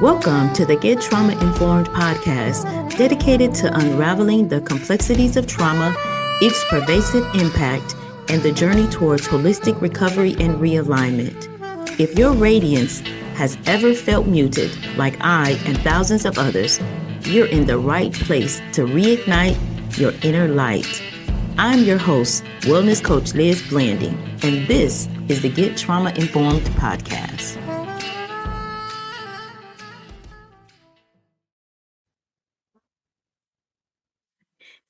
Welcome to the Get Trauma Informed podcast, dedicated to unraveling the complexities of trauma, its pervasive impact, and the journey towards holistic recovery and realignment. If your radiance has ever felt muted, like I and thousands of others, you're in the right place to reignite your inner light. I'm your host, Wellness Coach Liz Blanding, and this is the Get Trauma Informed podcast.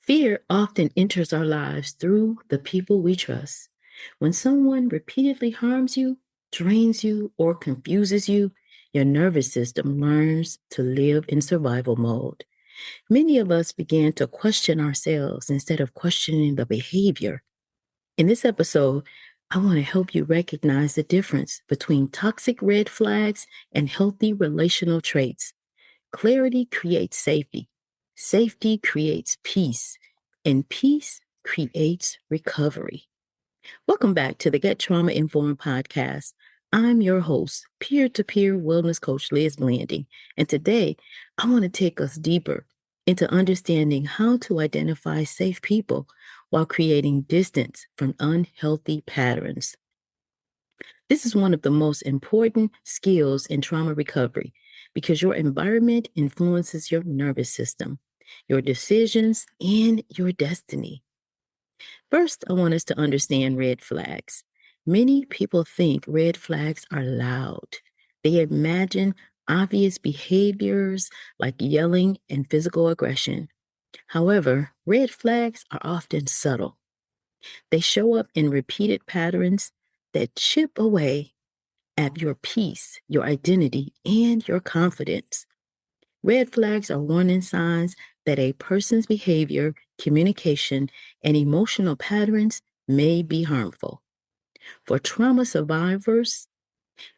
Fear often enters our lives through the people we trust. When someone repeatedly harms you, drains you, or confuses you, your nervous system learns to live in survival mode. Many of us began to question ourselves instead of questioning the behavior. In this episode, I want to help you recognize the difference between toxic red flags and healthy relational traits. Clarity creates safety. Safety creates peace, and peace creates recovery. Welcome back to the Get Trauma Informed podcast. I'm your host, peer-to-peer wellness coach Liz Blanding, and today I want to take us deeper into understanding how to identify safe people while creating distance from unhealthy patterns. This is one of the most important skills in trauma recovery because your environment influences your nervous system, your decisions, and your destiny. First, I want us to understand red flags. Many people think red flags are loud. They imagine obvious behaviors like yelling and physical aggression. However, red flags are often subtle. They show up in repeated patterns that chip away at your peace, your identity, and your confidence. Red flags are warning signs that a person's behavior, communication, and emotional patterns may be harmful. For trauma survivors,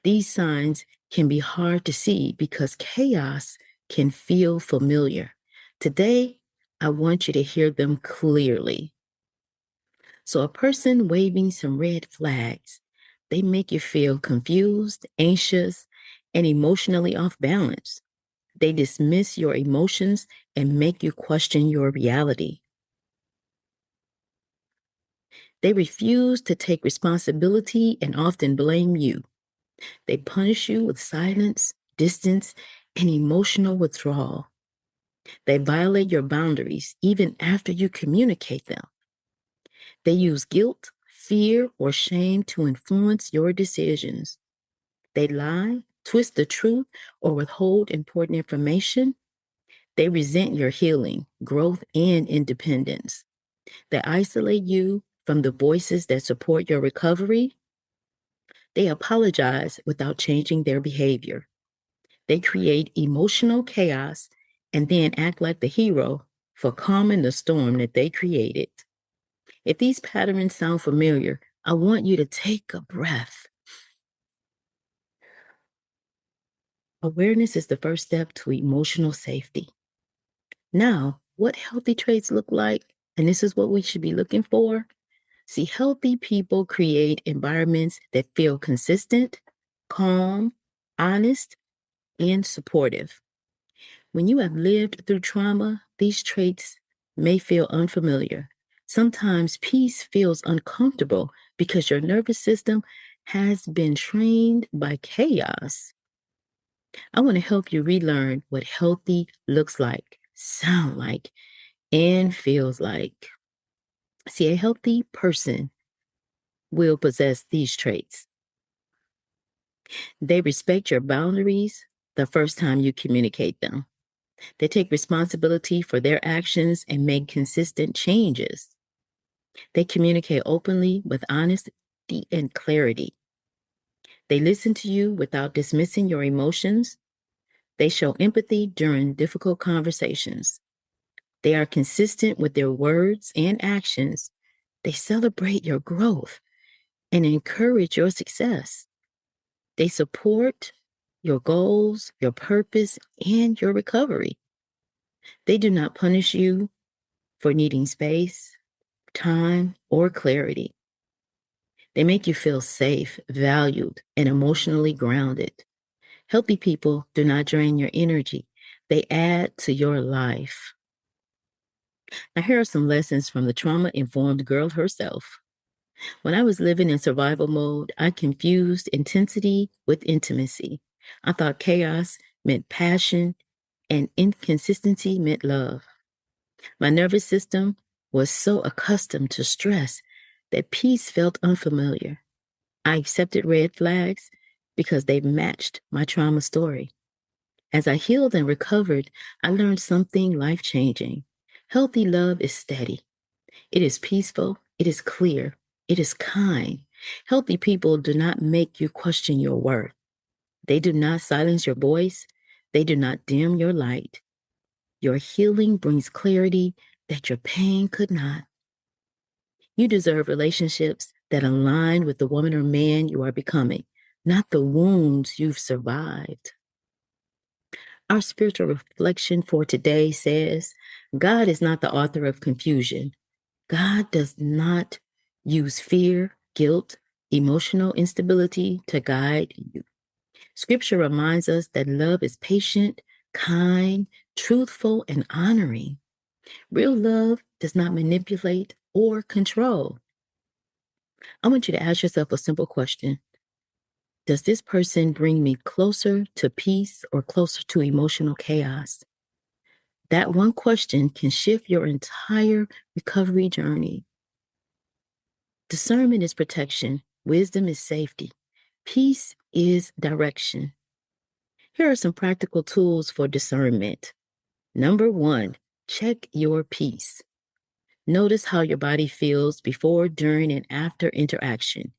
these signs can be hard to see because chaos can feel familiar. Today, I want you to hear them clearly. So, a person waving some red flags, they make you feel confused, anxious, and emotionally off balance. They dismiss your emotions and make you question your reality. They refuse to take responsibility and often blame you. They punish you with silence, distance, and emotional withdrawal. They violate your boundaries even after you communicate them. They use guilt, fear, or shame to influence your decisions. They lie, twist the truth, or withhold important information. They resent your healing, growth, and independence. They isolate you from the voices that support your recovery. They apologize without changing their behavior. They create emotional chaos and then act like the hero for calming the storm that they created. If these patterns sound familiar, I want you to take a breath. Awareness is the first step to emotional safety. Now, what healthy traits look like, and this is what we should be looking for. See, healthy people create environments that feel consistent, calm, honest, and supportive. When you have lived through trauma, these traits may feel unfamiliar. Sometimes peace feels uncomfortable because your nervous system has been trained by chaos. I want to help you relearn what healthy looks like, sound like, and feels like. See, a healthy person will possess these traits. They respect your boundaries the first time you communicate them. They take responsibility for their actions and make consistent changes. They communicate openly with honesty and clarity. They listen to you without dismissing your emotions. They show empathy during difficult conversations. They are consistent with their words and actions. They celebrate your growth and encourage your success. They support your goals, your purpose, and your recovery. They do not punish you for needing space, time, or clarity. They make you feel safe, valued, and emotionally grounded. Healthy people do not drain your energy. They add to your life. Now, here are some lessons from the trauma-informed girl herself. When I was living in survival mode, I confused intensity with intimacy. I thought chaos meant passion and inconsistency meant love. My nervous system was so accustomed to stress that peace felt unfamiliar. I accepted red flags because they matched my trauma story. As I healed and recovered, I learned something life-changing. Healthy love is steady. It is peaceful. It is clear. It is kind. Healthy people do not make you question your worth. They do not silence your voice. They do not dim your light. Your healing brings clarity that your pain could not. You deserve relationships that align with the woman or man you are becoming, not the wounds you've survived. Our spiritual reflection for today says, God is not the author of confusion. God does not use fear, guilt, emotional instability to guide you. Scripture reminds us that love is patient, kind, truthful, and honoring. Real love does not manipulate or control. I want you to ask yourself a simple question. Does this person bring me closer to peace or closer to emotional chaos? That one question can shift your entire recovery journey. Discernment is protection. Wisdom is safety. Peace is direction. Here are some practical tools for discernment. Number 1, check your peace. Notice how your body feels before, during, and after interaction.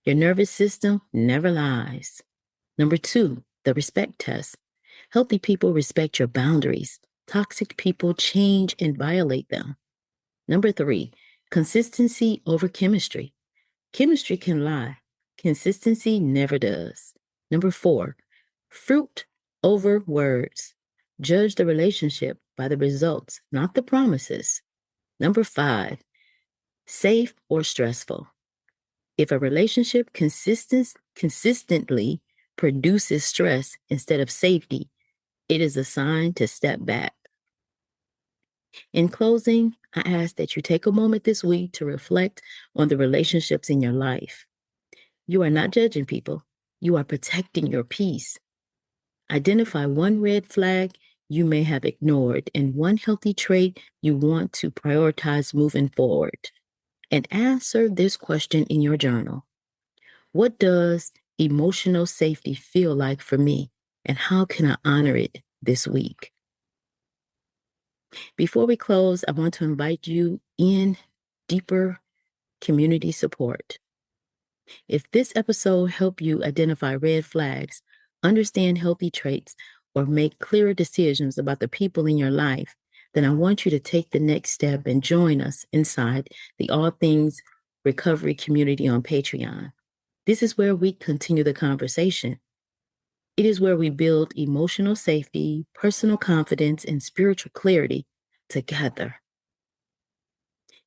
Your nervous system never lies. Number 2, the respect test. Healthy people respect your boundaries. Toxic people change and violate them. Number 3, consistency over chemistry. Chemistry can lie. Consistency never does. Number 4, fruit over words. Judge the relationship by the results, not the promises. Number 5, safe or stressful. If a relationship consistently produces stress instead of safety, it is a sign to step back. In closing, I ask that you take a moment this week to reflect on the relationships in your life. You are not judging people. You are protecting your peace. Identify one red flag you may have ignored and one healthy trait you want to prioritize moving forward. And answer this question in your journal. What does emotional safety feel like for me? And how can I honor it this week? Before we close, I want to invite you in deeper community support. If this episode helped you identify red flags, understand healthy traits, or make clearer decisions about the people in your life, then I want you to take the next step and join us inside the All Things Recovery community on Patreon. This is where we continue the conversation. It is where we build emotional safety, personal confidence, and spiritual clarity together.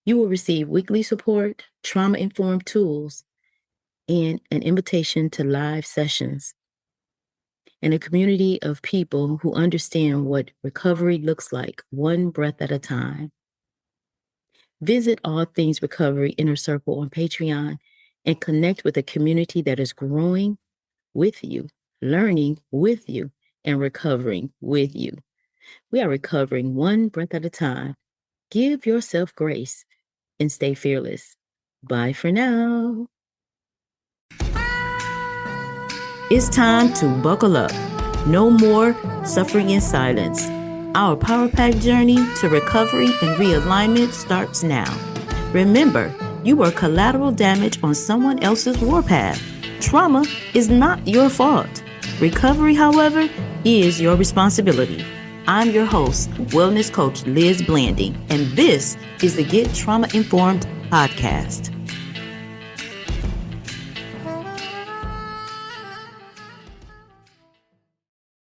You will receive weekly support, trauma-informed tools, and an invitation to live sessions, and a community of people who understand what recovery looks like, one breath at a time. Visit All Things Recovery Inner Circle on Patreon and connect with a community that is growing with you, learning with you, and recovering with you. We are recovering one breath at a time. Give yourself grace and stay fearless. Bye for now. It's time to buckle up. No more suffering in silence. Our Power Pack journey to recovery and realignment starts now. Remember, you are collateral damage on someone else's warpath. Trauma is not your fault. Recovery, however, is your responsibility. I'm your host, Wellness Coach Liz Blanding, and this is the Get Trauma Informed podcast.